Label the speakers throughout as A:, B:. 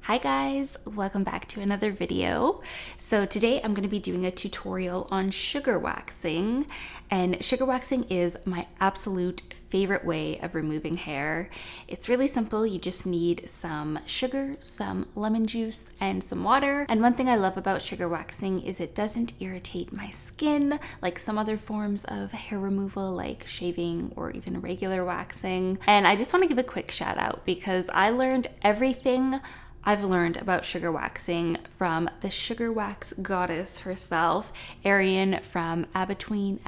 A: Hi guys, welcome back to another video. So today I'm going to be doing a tutorial on sugar waxing, and sugar waxing is my absolute favorite way of removing hair. It's really simple. You just need some sugar, some lemon juice, and some water. And one thing I love about sugar waxing is it doesn't irritate my skin like some other forms of hair removal like shaving or even regular waxing. And I just want to give a quick shout out because I learned everything I've learned about sugar waxing from the sugar wax goddess herself, Arian from Abtween.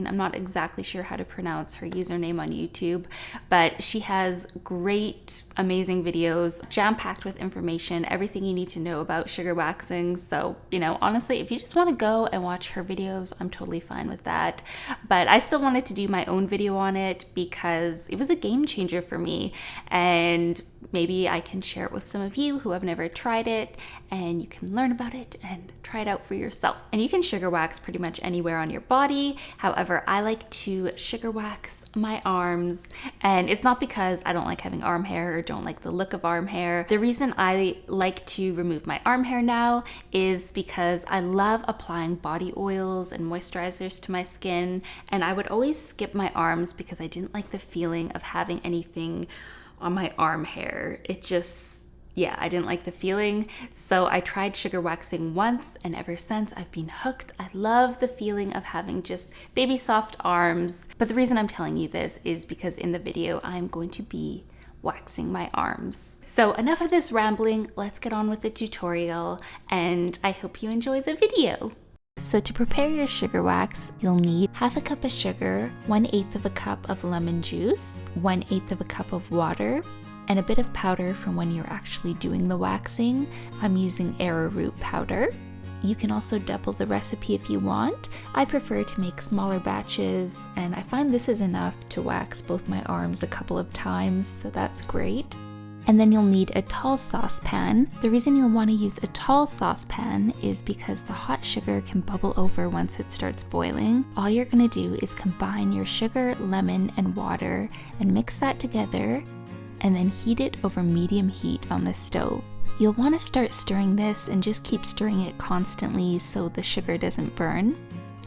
A: I'm not exactly sure how to pronounce her username on YouTube, but she has great, amazing videos, jam-packed with information, everything you need to know about sugar waxing. So, honestly, if you just want to go and watch her videos, I'm totally fine with that. But I still wanted to do my own video on it because it was a game changer for me, and maybe I can share it with some of you who have never tried it, and you can learn about it and try it out for yourself. And you can sugar wax pretty much anywhere on your body. However, I like to sugar wax my arms, and it's not because I don't like having arm hair or don't like the look of arm hair. The reason I like to remove my arm hair now is because I love applying body oils and moisturizers to my skin, and I would always skip my arms because I didn't like the feeling of having anything on my arm hair. I didn't like the feeling. So I tried sugar waxing once, and ever since I've been hooked. I love the feeling of having just baby soft arms. But the reason I'm telling you this is because in the video I'm going to be waxing my arms. So enough of this rambling, let's get on with the tutorial, and I hope you enjoy the video. So to prepare your sugar wax, you'll need half a cup of sugar, 1/8 of a cup of lemon juice, 1/8 of a cup of water, and a bit of powder from when you're actually doing the waxing. I'm using arrowroot powder. You can also double the recipe if you want. I prefer to make smaller batches, and I find this is enough to wax both my arms a couple of times, so that's great. And then you'll need a tall saucepan. The reason you'll want to use a tall saucepan is because the hot sugar can bubble over once it starts boiling. All you're going to do is combine your sugar, lemon, and water and mix that together, and then heat it over medium heat on the stove. You'll want to start stirring this and just keep stirring it constantly so the sugar doesn't burn.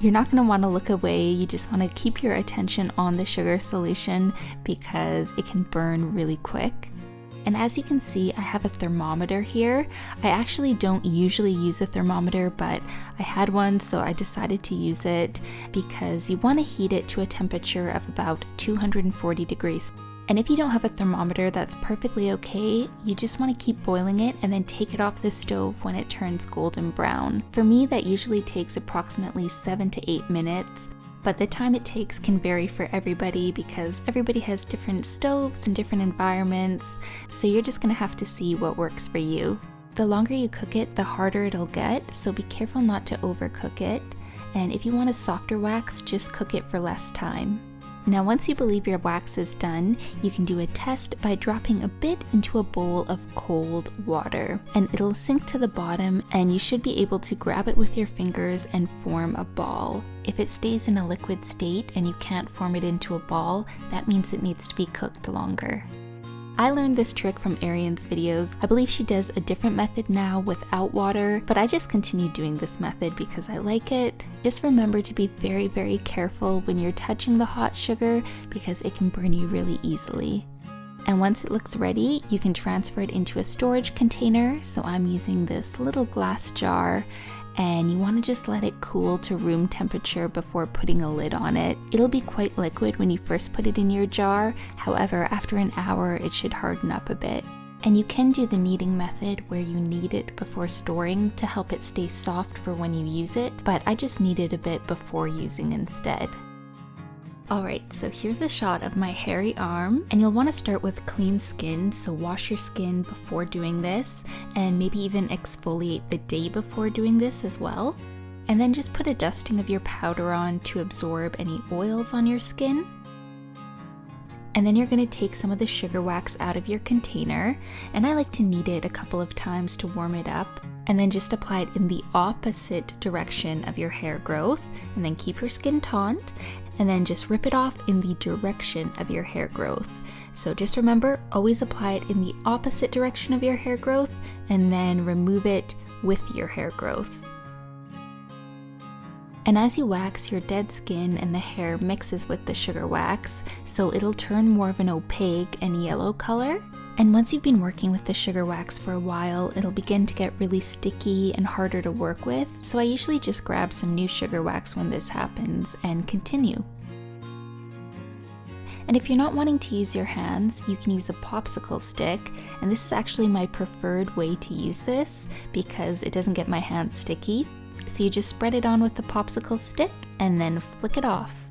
A: You're not going to want to look away, you just want to keep your attention on the sugar solution because it can burn really quick. And as you can see, I have a thermometer here. I actually don't usually use a thermometer, but I had one, so I decided to use it because you want to heat it to a temperature of about 240 degrees. And if you don't have a thermometer, that's perfectly okay. You just want to keep boiling it and then take it off the stove when it turns golden brown. For me, that usually takes approximately 7 to 8 minutes. But the time it takes can vary for everybody because everybody has different stoves and different environments, so you're just gonna have to see what works for you. The longer you cook it, the harder it'll get, so be careful not to overcook it. And if you want a softer wax, just cook it for less time. Now once you believe your wax is done, you can do a test by dropping a bit into a bowl of cold water, and it'll sink to the bottom, and you should be able to grab it with your fingers and form a ball. If it stays in a liquid state and you can't form it into a ball, that means it needs to be cooked longer. I learned this trick from Arian's videos. I believe she does a different method now without water, but I just continue doing this method because I like it. Just remember to be very, very careful when you're touching the hot sugar because it can burn you really easily. And once it looks ready, you can transfer it into a storage container. So I'm using this little glass jar, and you want to just let it cool to room temperature before putting a lid on it. It'll be quite liquid when you first put it in your jar. However, after an hour, it should harden up a bit. And you can do the kneading method where you knead it before storing to help it stay soft for when you use it, but I just kneaded a bit before using instead. Alright, so here's a shot of my hairy arm, and you'll want to start with clean skin, so wash your skin before doing this, and maybe even exfoliate the day before doing this as well. And then just put a dusting of your powder on to absorb any oils on your skin. And then you're going to take some of the sugar wax out of your container, and I like to knead it a couple of times to warm it up. And then just apply it in the opposite direction of your hair growth, and then keep your skin taut, and then just rip it off in the direction of your hair growth. So just remember, always apply it in the opposite direction of your hair growth, and then remove it with your hair growth. And as you wax, your dead skin and the hair mixes with the sugar wax, so it'll turn more of an opaque and yellow color. And once you've been working with the sugar wax for a while, it'll begin to get really sticky and harder to work with. So I usually just grab some new sugar wax when this happens and continue. And if you're not wanting to use your hands, you can use a popsicle stick. And this is actually my preferred way to use this because it doesn't get my hands sticky. So you just spread it on with the popsicle stick and then flick it off.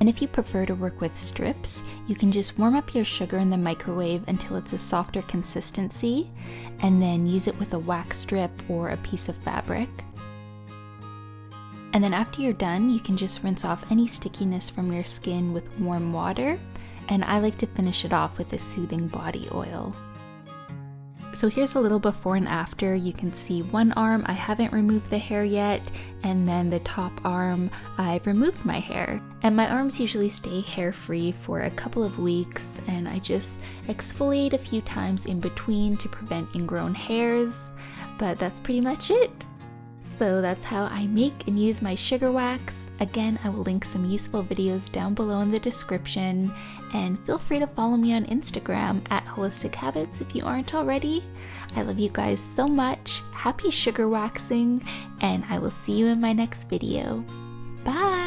A: And if you prefer to work with strips, you can just warm up your sugar in the microwave until it's a softer consistency, and then use it with a wax strip or a piece of fabric. And then after you're done, you can just rinse off any stickiness from your skin with warm water, and I like to finish it off with a soothing body oil. So here's a little before and after. You can see one arm, I haven't removed the hair yet, and then the top arm, I've removed my hair. And my arms usually stay hair-free for a couple of weeks, and I just exfoliate a few times in between to prevent ingrown hairs, but that's pretty much it. So that's how I make and use my sugar wax. Again, I will link some useful videos down below in the description, and feel free to follow me on Instagram at Holistic Habits if you aren't already. I love you guys so much. Happy sugar waxing, and I will see you in my next video. Bye!